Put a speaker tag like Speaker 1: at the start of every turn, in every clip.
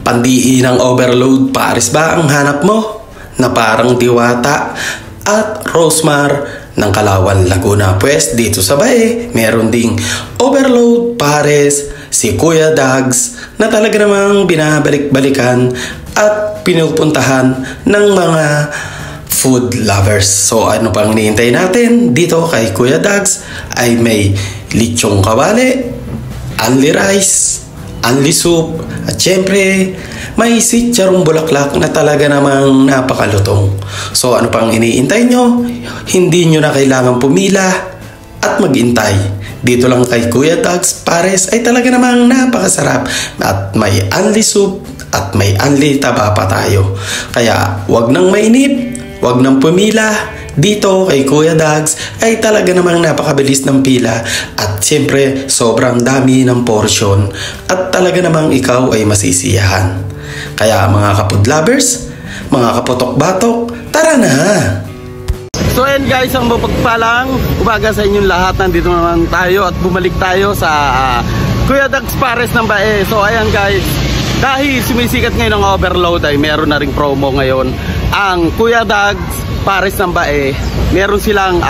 Speaker 1: Pandiin ng overload pares ba ang hanap mo? Na parang Diwata at Rosemar ng Calauan, Laguna. Pues dito sa Bae, meron ding overload pares si Kuya Dags na talaga namang binabalik-balikan at pinupuntahan ng mga food lovers. So ano pang hinihintay natin? Dito kay Kuya Dags ay may lechong kawali, only rice, only soup, at syempre may sitcharong bulaklak na talaga namang napakalutong. So ano pang iniintay nyo? Hindi nyo na kailangan pumila at maghintay. Dito lang kay Kuya Dags pares ay talaga namang napakasarap at may only soup at may only taba pa tayo. Kaya wag nang mainip, wag nang pumila. Dito kay Kuya Dags ay talaga namang napakabilis ng pila at siyempre sobrang dami ng portion at talaga namang ikaw ay masisiyahan. Kaya mga kapud lovers, mga kaputok-batok, tara na! So ayan guys, ang mapagpalang umaga sa inyong lahat. Nandito naman tayo at bumalik tayo sa Kuya Dags pares ng Bae. So ayan guys, dahil sumisikat ngayon ang overload ay meron na ring promo ngayon ang Kuya Dags pares ng Bae. Meron silang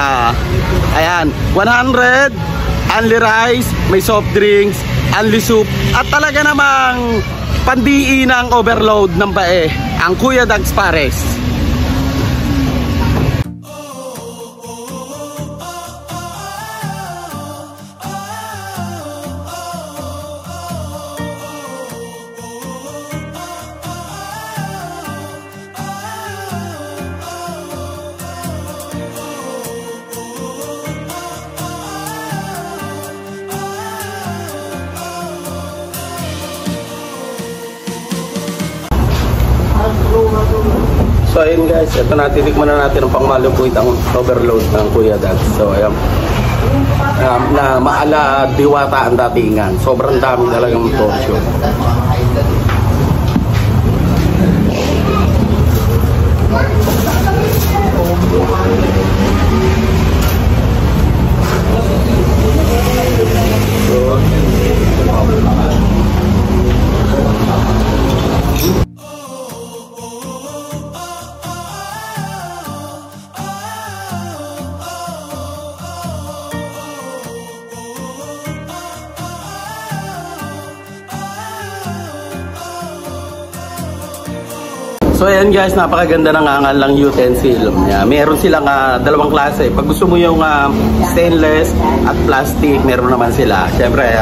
Speaker 1: ayan, 100 only rice, may soft drinks, only soup, at talaga namang pandiin ng overload ng Bae ang Kuya Dags pares. So ayun guys, ito na, titikman na natin ang pangmalupit ang overload ng Kuya Dags. So ayan, na maala Diwata ang datingan. Sobrang dami talagang portion. So ayan guys, napakaganda ng angalang utensil niya. Meron silang dalawang klase. Pag gusto mo yung stainless at plastic, meron naman sila. Siyempre,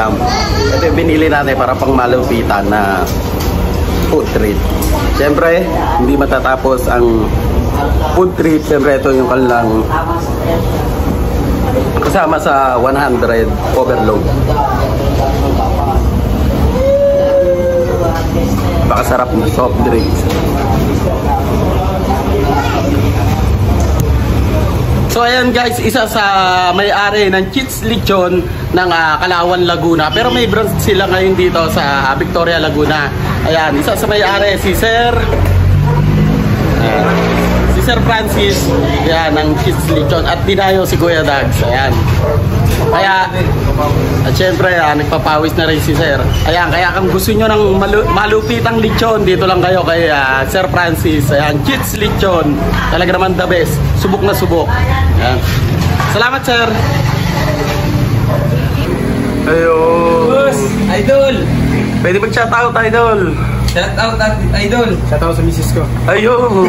Speaker 1: ito yung binili natin para pang malupitan na food treat. Siyempre, hindi matatapos ang food treat. Siyempre, ito yung kanilang kasama sa 100 overload. Pakasarap na soft drinks. So ayan guys, isa sa may-ari ng Cheats Lechon ng Calauan, Laguna. Pero may branch sila ngayon dito sa Victoria, Laguna. Ayan, isa sa may-ari si Sir Francis, ayan, ng Cheats Lechon. At dinayo si Kuya Dags. Ayan. Kaya, at syempre, nagpapawis na rin si Sir. Ayan, kaya kung gusto nyo ng malupitang lechon, dito lang kayo kay Sir Francis. Ayan, Cheats Lechon. Talaga naman the best. Subok na subok. Ayan. Salamat, Sir. Ayun.
Speaker 2: Boss, idol.
Speaker 1: Pwede mag-shoutout, idol.
Speaker 2: Shoutout, idol. Shoutout sa misis ko.
Speaker 1: Ayun.